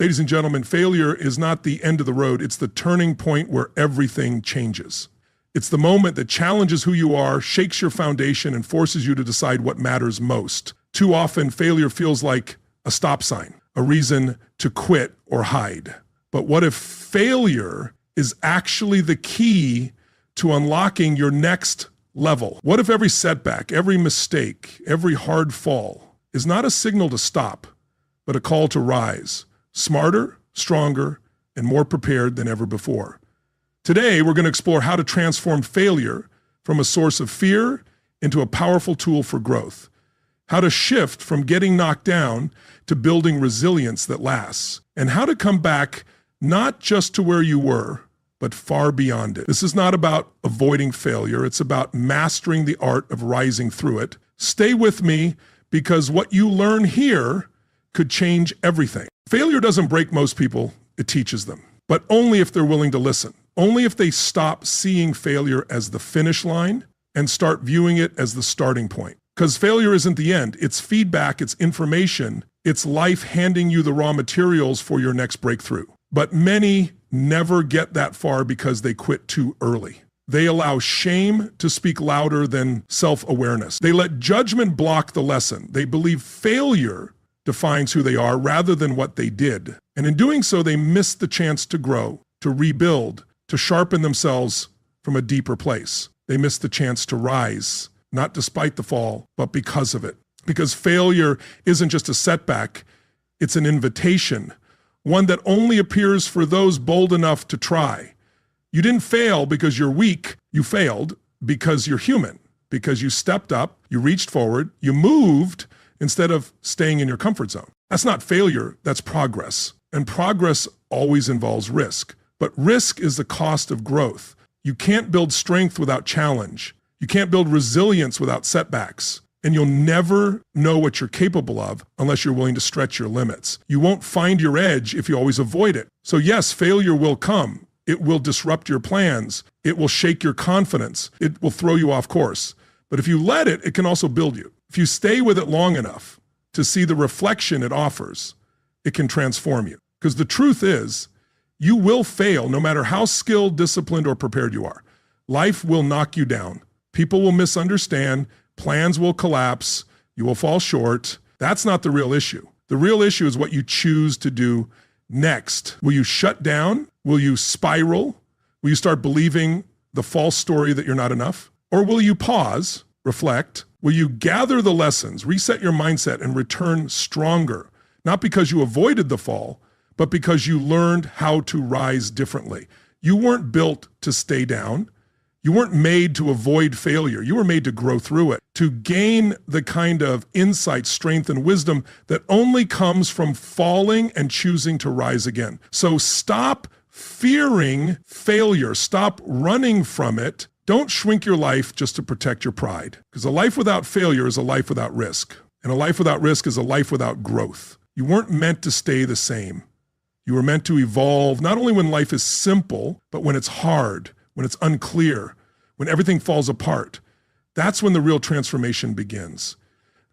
Ladies and gentlemen, failure is not the end of the road. It's the turning point where everything changes. It's the moment that challenges who you are, shakes your foundation, and forces you to decide what matters most. Too often, failure feels like a stop sign, a reason to quit or hide. But what if failure is actually the key to unlocking your next level? What if every setback, every mistake, every hard fall is not a signal to stop, but a call to rise, smarter, stronger, and more prepared than ever before? Today, we're going to explore how to transform failure from a source of fear into a powerful tool for growth, how to shift from getting knocked down to building resilience that lasts, and how to come back not just to where you were, but far beyond it. This is not about avoiding failure. It's about mastering the art of rising through it. Stay with me, because what you learn here could change everything. Failure doesn't break most people, it teaches them, but only if they're willing to listen. Only if they stop seeing failure as the finish line and start viewing it as the starting point. Because failure isn't the end. It's feedback, it's information, it's life handing you the raw materials for your next breakthrough. But many never get that far because they quit too early. They allow shame to speak louder than self-awareness. They let judgment block the lesson. They believe failure defines who they are rather than what they did. And in doing so, they miss the chance to grow, to rebuild, to sharpen themselves from a deeper place. They miss the chance to rise, not despite the fall, but because of it. Because failure isn't just a setback, it's an invitation, one that only appears for those bold enough to try. You didn't fail because you're weak, you failed because you're human, because you stepped up, you reached forward, you moved instead of staying in your comfort zone. That's not failure, that's progress. And progress always involves risk. But risk is the cost of growth. You can't build strength without challenge. You can't build resilience without setbacks. And you'll never know what you're capable of unless you're willing to stretch your limits. You won't find your edge if you always avoid it. So yes, failure will come. It will disrupt your plans. It will shake your confidence. It will throw you off course. But if you let it, it can also build you. If you stay with it long enough to see the reflection it offers, it can transform you. Because the truth is, you will fail no matter how skilled, disciplined, or prepared you are. Life will knock you down. People will misunderstand. Plans will collapse. You will fall short. That's not the real issue. The real issue is what you choose to do next. Will you shut down? Will you spiral? Will you start believing the false story that you're not enough? Or will you pause, reflect? Will you gather the lessons, reset your mindset, and return stronger? Not because you avoided the fall, but because you learned how to rise differently. You weren't built to stay down. You weren't made to avoid failure. You were made to grow through it, to gain the kind of insight, strength, and wisdom that only comes from falling and choosing to rise again. So stop fearing failure. Stop running from it. Don't shrink your life just to protect your pride, because a life without failure is a life without risk. And a life without risk is a life without growth. You weren't meant to stay the same. You were meant to evolve, not only when life is simple, but when it's hard, when it's unclear, when everything falls apart. That's when the real transformation begins.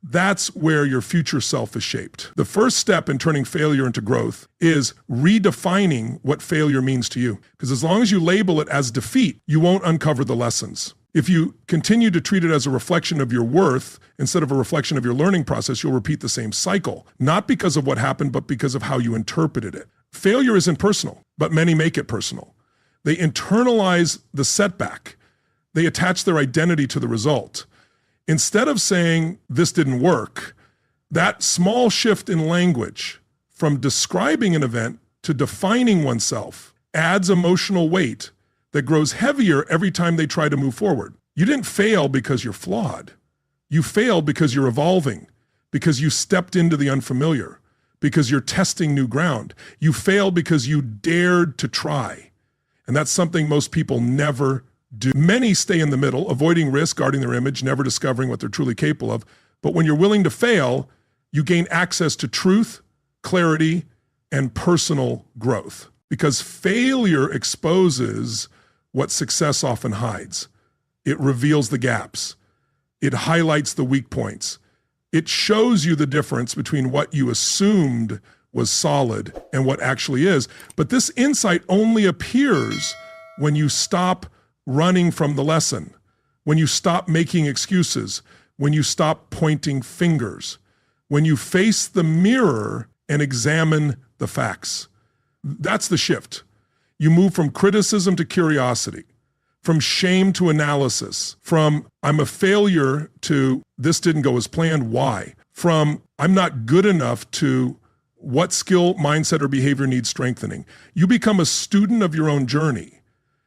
That's where your future self is shaped. The first step in turning failure into growth is redefining what failure means to you. Because as long as you label it as defeat, you won't uncover the lessons. If you continue to treat it as a reflection of your worth instead of a reflection of your learning process, you'll repeat the same cycle, not because of what happened, but because of how you interpreted it. Failure isn't personal, but many make it personal. They internalize the setback. They attach their identity to the result. Instead of saying, this didn't work, that small shift in language from describing an event to defining oneself adds emotional weight that grows heavier every time they try to move forward. You didn't fail because you're flawed. You failed because you're evolving, because you stepped into the unfamiliar, because you're testing new ground. You failed because you dared to try. And that's something most people never do. Many stay in the middle, avoiding risk, guarding their image, never discovering what they're truly capable of. But when you're willing to fail, you gain access to truth, clarity, and personal growth. Because failure exposes what success often hides. It reveals the gaps. It highlights the weak points. It shows you the difference between what you assumed was solid and what actually is. But this insight only appears when you stop running from the lesson, when you stop making excuses, when you stop pointing fingers, when you face the mirror and examine the facts. That's the shift. You move from criticism to curiosity, from shame to analysis, from I'm a failure to this didn't go as planned, why? From I'm not good enough to what skill, mindset, or behavior needs strengthening. You become a student of your own journey.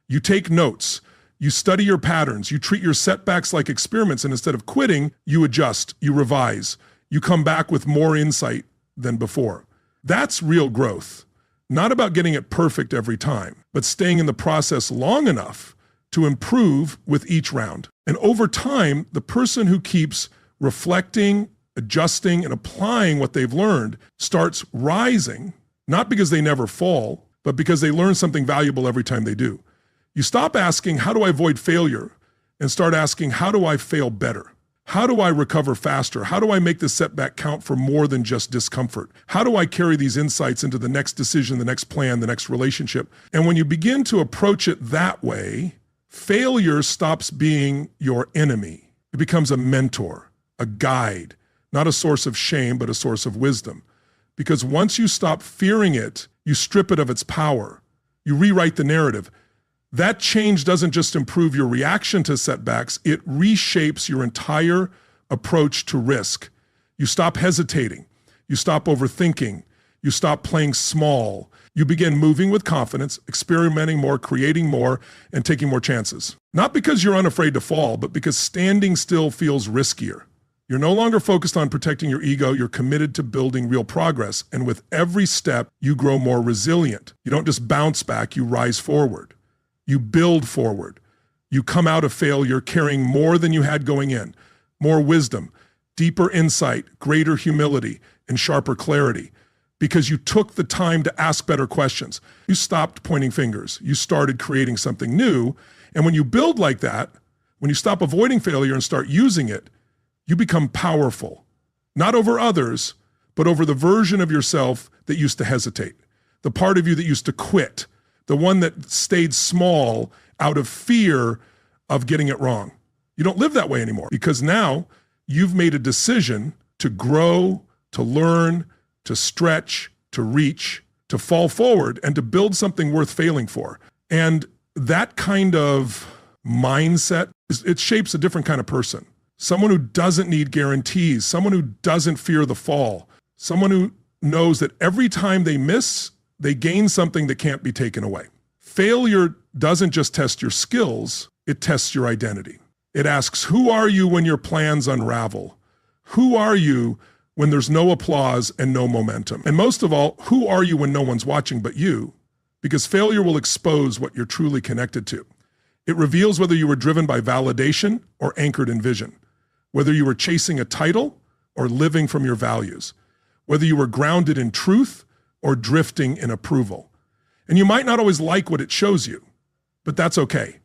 You take notes. You study your patterns. You treat your setbacks like experiments, and instead of quitting, you adjust, you revise. You come back with more insight than before. That's real growth. Not about getting it perfect every time, but staying in the process long enough to improve with each round. And over time, the person who keeps reflecting, adjusting, and applying what they've learned starts rising, not because they never fall, but because they learn something valuable every time they do. You stop asking, how do I avoid failure? And start asking, how do I fail better? How do I recover faster? How do I make this setback count for more than just discomfort? How do I carry these insights into the next decision, the next plan, the next relationship? And when you begin to approach it that way, failure stops being your enemy. It becomes a mentor, a guide, not a source of shame, but a source of wisdom. Because once you stop fearing it, you strip it of its power. You rewrite the narrative. That change doesn't just improve your reaction to setbacks, it reshapes your entire approach to risk. You stop hesitating. You stop overthinking. You stop playing small. You begin moving with confidence, experimenting more, creating more, and taking more chances. Not because you're unafraid to fall, but because standing still feels riskier. You're no longer focused on protecting your ego. You're committed to building real progress. And with every step, you grow more resilient. You don't just bounce back, you rise forward. You build forward. You come out of failure carrying more than you had going in, more wisdom, deeper insight, greater humility, and sharper clarity, because you took the time to ask better questions. You stopped pointing fingers. You started creating something new. And when you build like that, when you stop avoiding failure and start using it, you become powerful, not over others, but over the version of yourself that used to hesitate, the part of you that used to quit, the one that stayed small out of fear of getting it wrong. You don't live that way anymore because now you've made a decision to grow, to learn, to stretch, to reach, to fall forward, and to build something worth failing for. And that kind of mindset, it shapes a different kind of person. Someone who doesn't need guarantees, someone who doesn't fear the fall, someone who knows that every time they miss, they gain something that can't be taken away. Failure doesn't just test your skills, it tests your identity. It asks, who are you when your plans unravel? Who are you when there's no applause and no momentum? And most of all, who are you when no one's watching but you? Because failure will expose what you're truly connected to. It reveals whether you were driven by validation or anchored in vision, whether you were chasing a title or living from your values, whether you were grounded in truth or drifting in approval. And you might not always like what it shows you, but that's okay,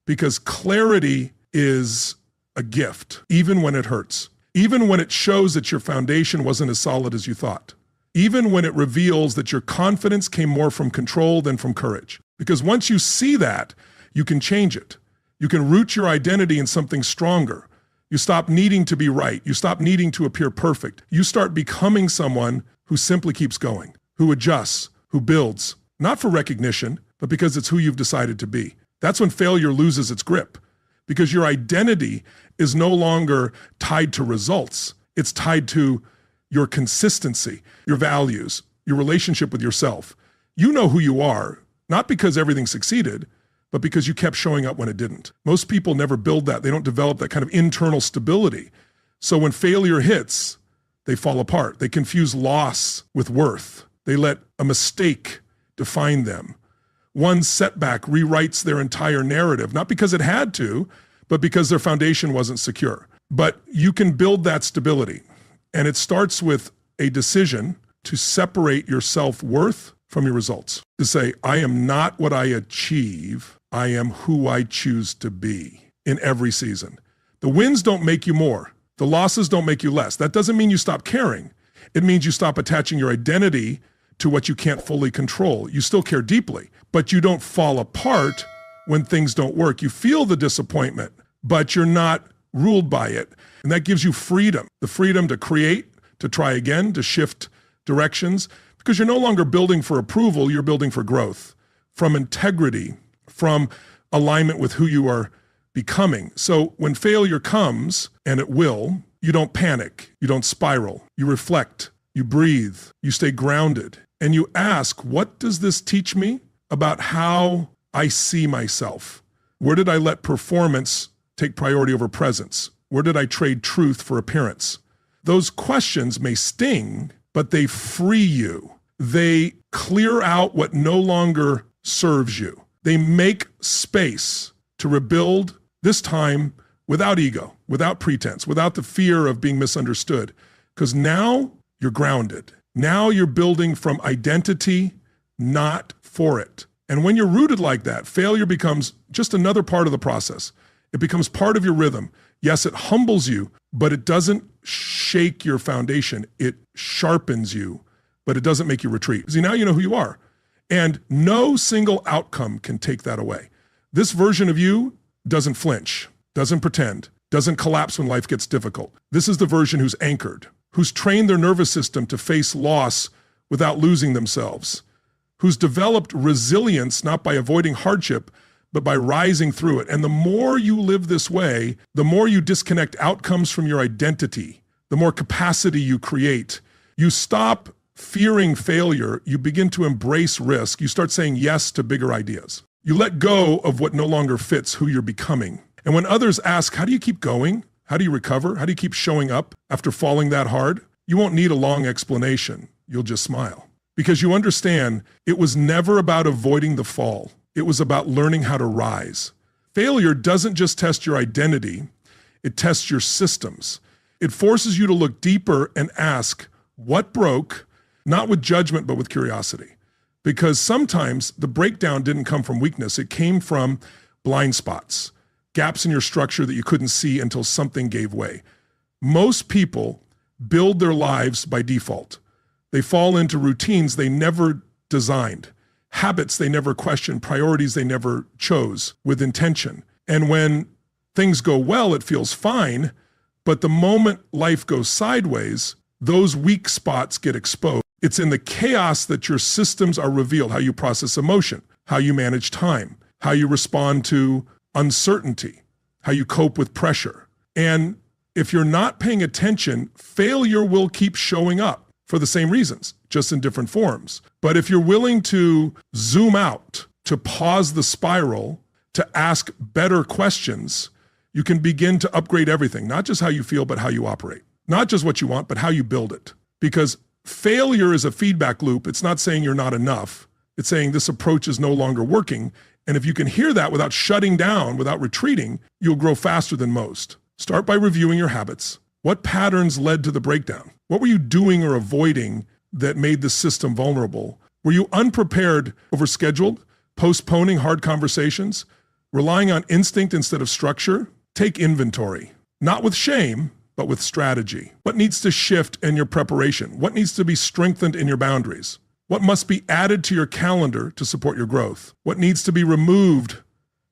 because clarity is a gift, even when it hurts, even when it shows that your foundation wasn't as solid as you thought, even when it reveals that your confidence came more from control than from courage. Because once you see that, you can change it. You can root your identity in something stronger. You stop needing to be right. You stop needing to appear perfect. You start becoming someone who simply keeps going, who adjusts, who builds, not for recognition, but because it's who you've decided to be. That's when failure loses its grip, because your identity is no longer tied to results. It's tied to your consistency, your values, your relationship with yourself. You know who you are, not because everything succeeded, but because you kept showing up when it didn't. Most people never build that. They don't develop that kind of internal stability. So when failure hits, they fall apart. They confuse loss with worth. They let a mistake define them. One setback rewrites their entire narrative, not because it had to, but because their foundation wasn't secure. But you can build that stability. And it starts with a decision to separate your self-worth from your results. To say, I am not what I achieve, I am who I choose to be in every season. The wins don't make you more. The losses don't make you less. That doesn't mean you stop caring. It means you stop attaching your identity to what you can't fully control. You still care deeply, but you don't fall apart when things don't work. You feel the disappointment, but you're not ruled by it. And that gives you freedom, the freedom to create, to try again, to shift directions, because you're no longer building for approval, you're building for growth, from integrity, from alignment with who you are becoming. So when failure comes, and it will, you don't panic, you don't spiral, you reflect, you breathe, you stay grounded, and you ask, what does this teach me about how I see myself? Where did I let performance take priority over presence? Where did I trade truth for appearance? Those questions may sting, but they free you. They clear out what no longer serves you. They make space to rebuild, this time without ego, without pretense, without the fear of being misunderstood. Because now you're grounded. Now you're building from identity, not for it. And when you're rooted like that, failure becomes just another part of the process. It becomes part of your rhythm. Yes, it humbles you, but it doesn't shake your foundation. It sharpens you, but it doesn't make you retreat. See, now you know who you are. And no single outcome can take that away. This version of you doesn't flinch, doesn't pretend, doesn't collapse when life gets difficult. This is the version who's anchored, who's trained their nervous system to face loss without losing themselves, who's developed resilience not by avoiding hardship, but by rising through it. And the more you live this way, the more you disconnect outcomes from your identity, the more capacity you create. You stop fearing failure, you begin to embrace risk, you start saying yes to bigger ideas. You let go of what no longer fits who you're becoming. And when others ask, how do you keep going? How do you recover? How do you keep showing up after falling that hard? You won't need a long explanation. You'll just smile. Because you understand it was never about avoiding the fall. It was about learning how to rise. Failure doesn't just test your identity, it tests your systems. It forces you to look deeper and ask, what broke? Not with judgment, but with curiosity. Because sometimes the breakdown didn't come from weakness, it came from blind spots, gaps in your structure that you couldn't see until something gave way. Most people build their lives by default. They fall into routines they never designed, habits they never questioned, priorities they never chose with intention. And when things go well, it feels fine, but the moment life goes sideways, those weak spots get exposed. It's in the chaos that your systems are revealed, how you process emotion, how you manage time, how you respond to uncertainty, how you cope with pressure. And if you're not paying attention, failure will keep showing up for the same reasons, just in different forms. But if you're willing to zoom out, to pause the spiral, to ask better questions, you can begin to upgrade everything, not just how you feel, but how you operate. Not just what you want, but how you build it. Because failure is a feedback loop. It's not saying you're not enough. It's saying this approach is no longer working. And if you can hear that without shutting down, without retreating, you'll grow faster than most. Start by reviewing your habits. What patterns led to the breakdown? What were you doing or avoiding that made the system vulnerable? Were you unprepared, overscheduled, postponing hard conversations, relying on instinct instead of structure? Take inventory, not with shame, but with strategy. What needs to shift in your preparation? What needs to be strengthened in your boundaries? What must be added to your calendar to support your growth? What needs to be removed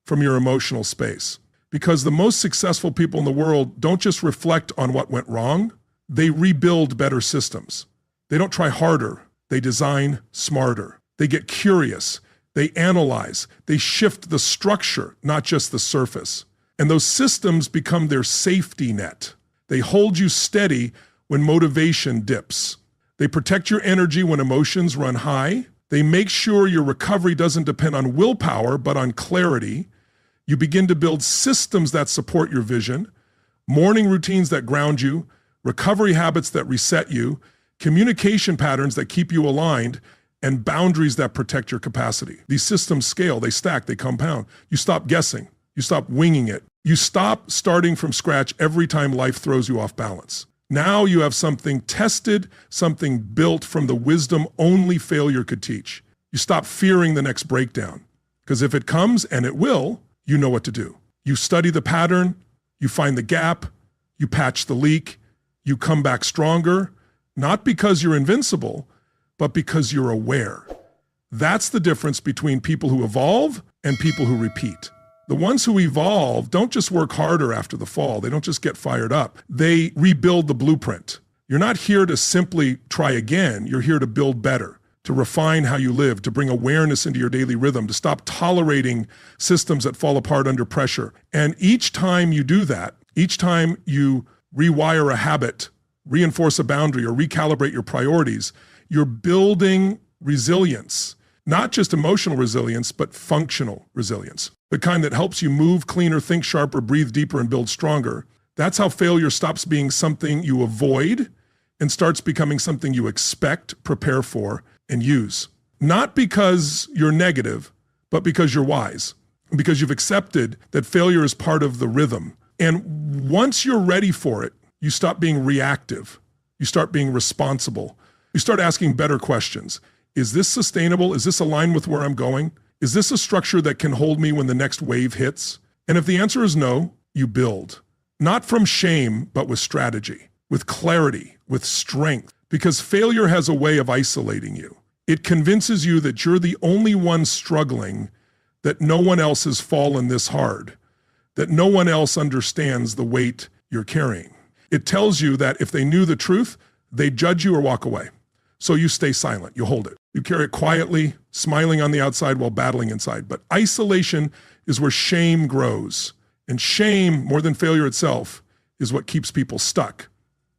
from your emotional space? Because the most successful people in the world don't just reflect on what went wrong, they rebuild better systems. They don't try harder, they design smarter. They get curious, they analyze, they shift the structure, not just the surface. And those systems become their safety net. They hold you steady when motivation dips. They protect your energy when emotions run high. They make sure your recovery doesn't depend on willpower, but on clarity. You begin to build systems that support your vision, morning routines that ground you, recovery habits that reset you, communication patterns that keep you aligned, and boundaries that protect your capacity. These systems scale, they stack, they compound. You stop guessing. You stop winging it. You stop starting from scratch every time life throws you off balance. Now you have something tested, something built from the wisdom only failure could teach. You stop fearing the next breakdown, because if it comes, and it will, you know what to do. You study the pattern, you find the gap, you patch the leak, you come back stronger, not because you're invincible, but because you're aware. That's the difference between people who evolve and people who repeat. The ones who evolve don't just work harder after the fall. They don't just get fired up. They rebuild the blueprint. You're not here to simply try again. You're here to build better, to refine how you live, to bring awareness into your daily rhythm, to stop tolerating systems that fall apart under pressure. And each time you do that, each time you rewire a habit, reinforce a boundary, or recalibrate your priorities, you're building resilience, not just emotional resilience, but functional resilience, the kind that helps you move cleaner, think sharper, breathe deeper, and build stronger. That's how failure stops being something you avoid and starts becoming something you expect, prepare for, and use. Not because you're negative, but because you're wise, because you've accepted that failure is part of the rhythm. And once you're ready for it, you stop being reactive. You start being responsible. You start asking better questions. Is this sustainable? Is this aligned with where I'm going? Is this a structure that can hold me when the next wave hits? And if the answer is no, you build. Not from shame, but with strategy, with clarity, with strength. Because failure has a way of isolating you. It convinces you that you're the only one struggling, that no one else has fallen this hard, that no one else understands the weight you're carrying. It tells you that if they knew the truth, they'd judge you or walk away. So you stay silent, you hold it. You carry it quietly, smiling on the outside while battling inside. But isolation is where shame grows. And shame, more than failure itself, is what keeps people stuck.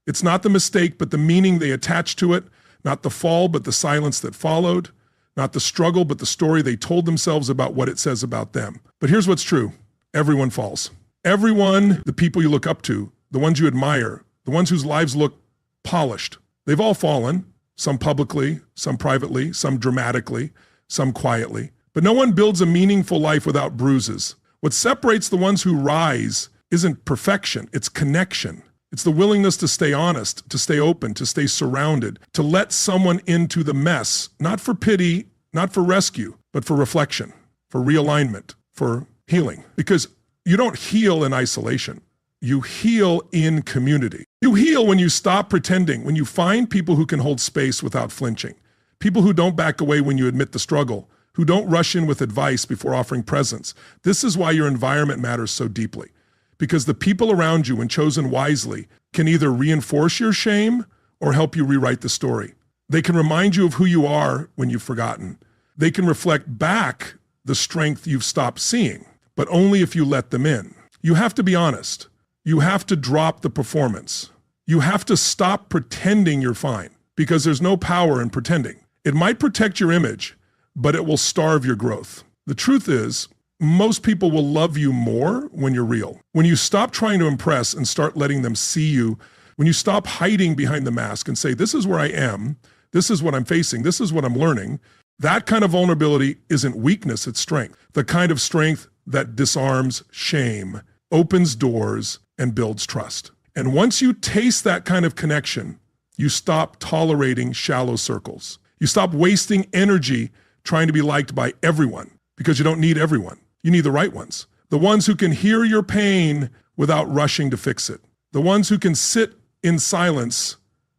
It's not the mistake, but the meaning they attach to it, not the fall, but the silence that followed, not the struggle, but the story they told themselves about what it says about them. But here's what's true. Everyone falls. Everyone, the people you look up to, the ones you admire, the ones whose lives look polished, they've all fallen, some publicly, some privately, some dramatically, some quietly. But no one builds a meaningful life without bruises. What separates the ones who rise isn't perfection, it's connection. It's the willingness to stay honest, to stay open, to stay surrounded, to let someone into the mess, not for pity, not for rescue, but for reflection, for realignment, for healing. Because you don't heal in isolation. You heal in community. You heal when you stop pretending, when you find people who can hold space without flinching, people who don't back away when you admit the struggle, who don't rush in with advice before offering presence. This is why your environment matters so deeply. Because the people around you, when chosen wisely, can either reinforce your shame or help you rewrite the story. They can remind you of who you are when you've forgotten. They can reflect back the strength you've stopped seeing, but only if you let them in. You have to be honest. You have to drop the performance. You have to stop pretending you're fine, because there's no power in pretending. It might protect your image, but it will starve your growth. The truth is, most people will love you more when you're real. When you stop trying to impress and start letting them see you, when you stop hiding behind the mask and say, this is where I am, this is what I'm facing, this is what I'm learning, that kind of vulnerability isn't weakness, it's strength. The kind of strength that disarms shame, opens doors, and builds trust. And once you taste that kind of connection, you stop tolerating shallow circles. You stop wasting energy trying to be liked by everyone, because you don't need everyone. You need the right ones. The ones who can hear your pain without rushing to fix it. The ones who can sit in silence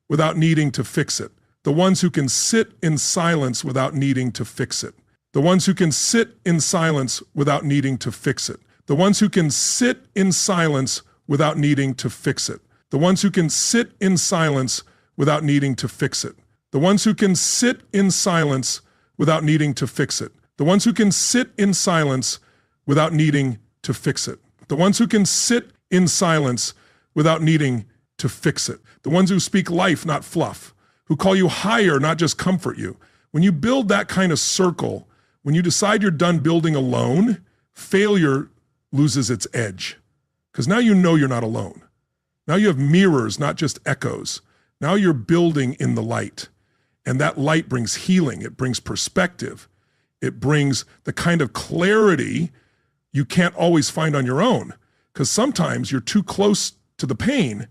without needing to fix it. The ones who can sit in silence without needing to fix it. The ones who can sit in silence without needing to fix it. The ones who can sit in silence without needing to fix it. The ones who can sit in silence without needing to fix it. The ones who can sit in silence without needing to fix it. The ones who can sit in silence without needing to fix it. The ones who can sit in silence without needing to fix it. The ones who speak life, not fluff, who call you higher, not just comfort you. When you build that kind of circle, when you decide you're done building alone, failure loses its edge. Because now you know you're not alone. Now you have mirrors, not just echoes. Now you're building in the light. And that light brings healing. It brings perspective. It brings the kind of clarity you can't always find on your own, because sometimes you're too close to the pain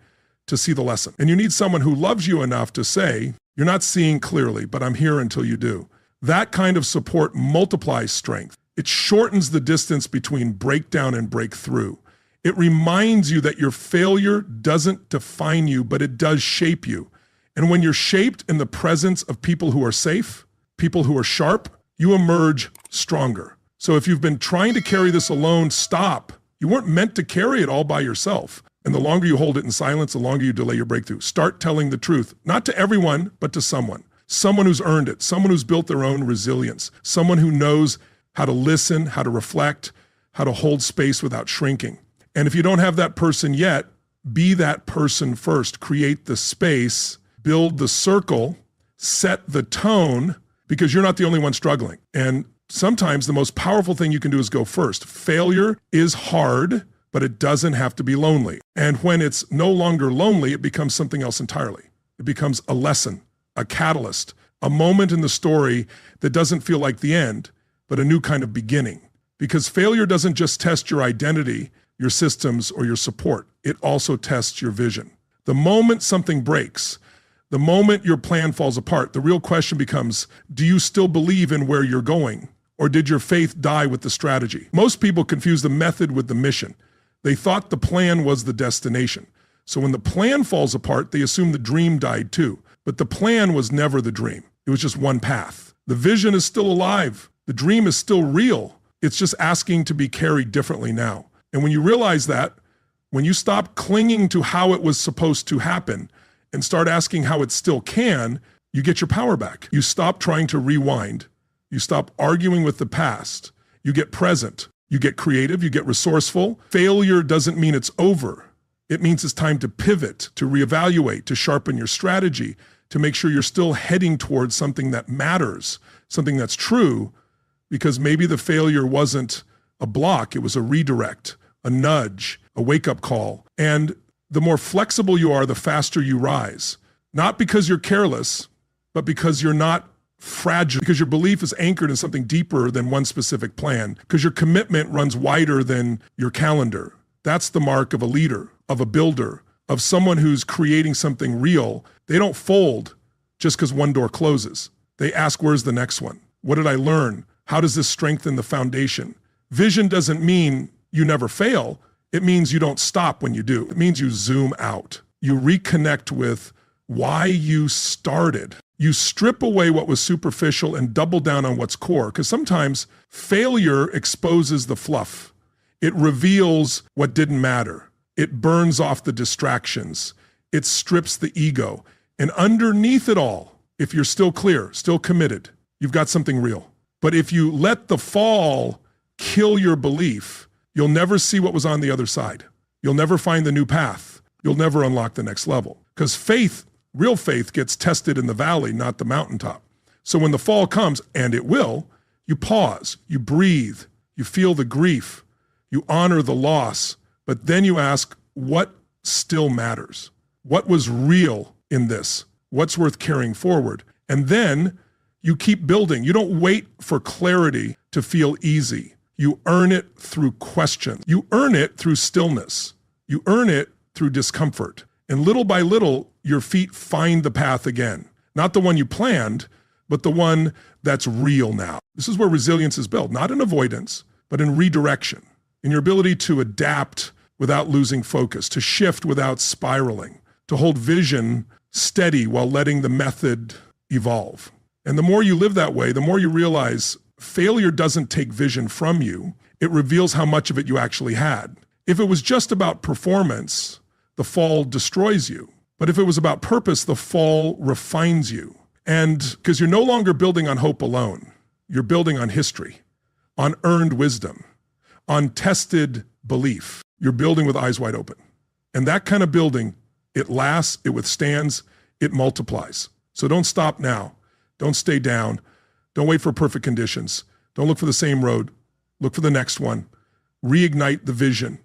to see the lesson. And you need someone who loves you enough to say, you're not seeing clearly, but I'm here until you do. That kind of support multiplies strength. It shortens the distance between breakdown and breakthrough. It reminds you that your failure doesn't define you, but it does shape you. And when you're shaped in the presence of people who are safe, people who are sharp, you emerge stronger. So if you've been trying to carry this alone, stop. You weren't meant to carry it all by yourself. And the longer you hold it in silence, the longer you delay your breakthrough. Start telling the truth, not to everyone, but to someone. Someone who's earned it, someone who's built their own resilience, someone who knows how to listen, how to reflect, how to hold space without shrinking. And if you don't have that person yet, be that person first. Create the space, build the circle, set the tone, because you're not the only one struggling. And sometimes the most powerful thing you can do is go first. Failure is hard, but it doesn't have to be lonely. And when it's no longer lonely, it becomes something else entirely. It becomes a lesson, a catalyst, a moment in the story that doesn't feel like the end, but a new kind of beginning. Because failure doesn't just test your identity, your systems, or your support. It also tests your vision. The moment something breaks, the moment your plan falls apart, the real question becomes, do you still believe in where you're going? Or did your faith die with the strategy? Most people confuse the method with the mission. They thought the plan was the destination. So when the plan falls apart, they assume the dream died too. But the plan was never the dream. It was just one path. The vision is still alive. The dream is still real. It's just asking to be carried differently now. And when you realize that, when you stop clinging to how it was supposed to happen and start asking how it still can, you get your power back. You stop trying to rewind. You stop arguing with the past. You get present. You get creative. You get resourceful. Failure doesn't mean it's over. It means it's time to pivot, to reevaluate, to sharpen your strategy, to make sure you're still heading towards something that matters, something that's true, because maybe the failure wasn't a block, it was a redirect, a nudge, a wake-up call. And the more flexible you are, the faster you rise. Not because you're careless, but because you're not fragile, because your belief is anchored in something deeper than one specific plan, because your commitment runs wider than your calendar. That's the mark of a leader, of a builder, of someone who's creating something real. They don't fold just because one door closes. They ask, where's the next one? What did I learn? How does this strengthen the foundation? Vision doesn't mean you never fail. It means you don't stop when you do. It means you zoom out. You reconnect with why you started. You strip away what was superficial and double down on what's core. Because sometimes failure exposes the fluff. It reveals what didn't matter. It burns off the distractions. It strips the ego. And underneath it all, if you're still clear, still committed, you've got something real. But if you let the fall kill your belief, you'll never see what was on the other side. You'll never find the new path. You'll never unlock the next level. Because faith, real faith, gets tested in the valley, not the mountaintop. So when the fall comes, and it will, you pause, you breathe, you feel the grief, you honor the loss, but then you ask, what still matters? What was real in this? What's worth carrying forward? And then you keep building. You don't wait for clarity to feel easy. You earn it through questions. You earn it through stillness. You earn it through discomfort. And little by little, your feet find the path again. Not the one you planned, but the one that's real now. This is where resilience is built, not in avoidance, but in redirection, in your ability to adapt without losing focus, to shift without spiraling, to hold vision steady while letting the method evolve. And the more you live that way, the more you realize failure doesn't take vision from you. It reveals how much of it you actually had. If it was just about performance, the fall destroys you. But if it was about purpose, the fall refines you. And because you're no longer building on hope alone, you're building on history, on earned wisdom, on tested belief. You're building with eyes wide open. And that kind of building, it lasts, it withstands, it multiplies. So don't stop now. Don't stay down. Don't wait for perfect conditions. Don't look for the same road. Look for the next one. Reignite the vision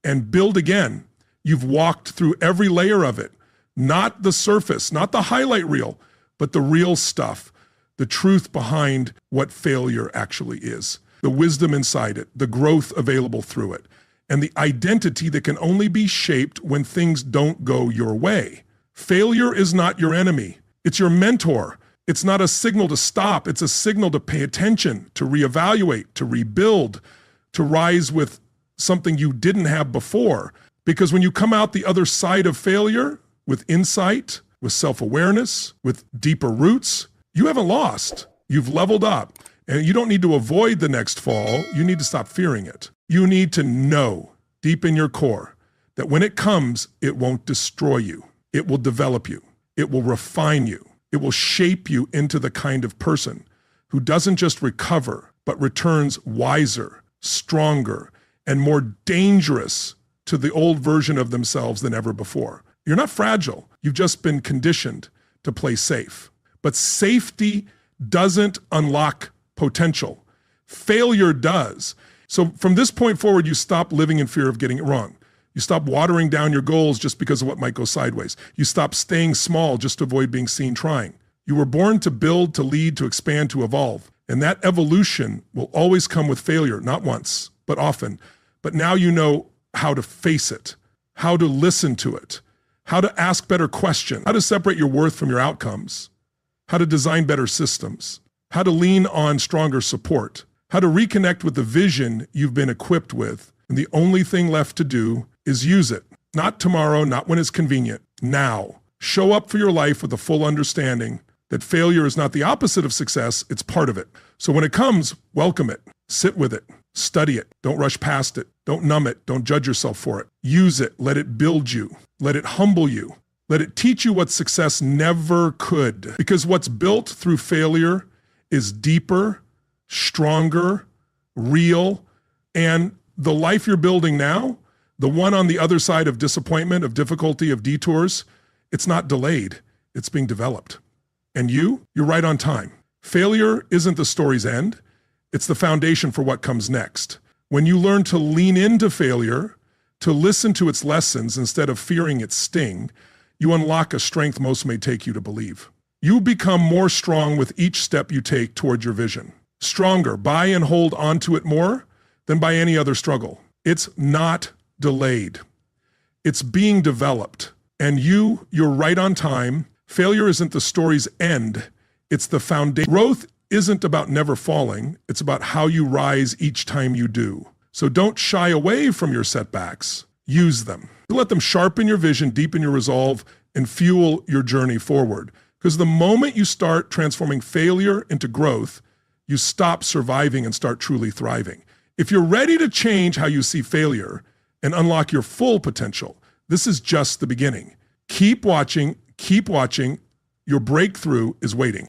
and build again. You've walked through every layer of it, not the surface, not the highlight reel, but the real stuff, the truth behind what failure actually is, the wisdom inside it, the growth available through it, and the identity that can only be shaped when things don't go your way. Failure is not your enemy. It's your mentor. It's not a signal to stop. It's a signal to pay attention, to reevaluate, to rebuild, to rise with something you didn't have before. Because when you come out the other side of failure with insight, with self-awareness, with deeper roots, you haven't lost. You've leveled up. And you don't need to avoid the next fall. You need to stop fearing it. You need to know deep in your core that when it comes, it won't destroy you. It will develop you. It will refine you. It will shape you into the kind of person who doesn't just recover, but returns wiser, stronger, and more dangerous to the old version of themselves than ever before. You're not fragile. You've just been conditioned to play safe. But safety doesn't unlock potential. Failure does. So from this point forward, you stop living in fear of getting it wrong. You stop watering down your goals just because of what might go sideways. You stop staying small just to avoid being seen trying. You were born to build, to lead, to expand, to evolve. And that evolution will always come with failure, not once, but often. But now you know how to face it, how to listen to it, how to ask better questions, how to separate your worth from your outcomes, how to design better systems, how to lean on stronger support, how to reconnect with the vision you've been equipped with. And the only thing left to do is use it. Not tomorrow, not when it's convenient, now. Show up for your life with a full understanding that failure is not the opposite of success, it's part of it. So when it comes, welcome it, sit with it, study it, don't rush past it, don't numb it, don't judge yourself for it. Use it, let it build you, let it humble you, let it teach you what success never could. Because what's built through failure is deeper, stronger, real, and the life you're building now, the one on the other side of disappointment, of difficulty, of detours, it's not delayed, it's being developed. And you're right on time. Failure isn't the story's end, it's the foundation for what comes next. When you learn to lean into failure, to listen to its lessons instead of fearing its sting, you unlock a strength most may take you to believe. You become more strong with each step you take toward your vision. Stronger, buy and hold onto it more than by any other struggle. It's not delayed. It's being developed. And you're right on time. Failure isn't the story's end. It's the foundation. Growth isn't about never falling. It's about how you rise each time you do. So don't shy away from your setbacks. Use them. Let them sharpen your vision, deepen your resolve, and fuel your journey forward. Because the moment you start transforming failure into growth, you stop surviving and start truly thriving. If you're ready to change how you see failure and unlock your full potential, this is just the beginning. Keep watching. Your breakthrough is waiting.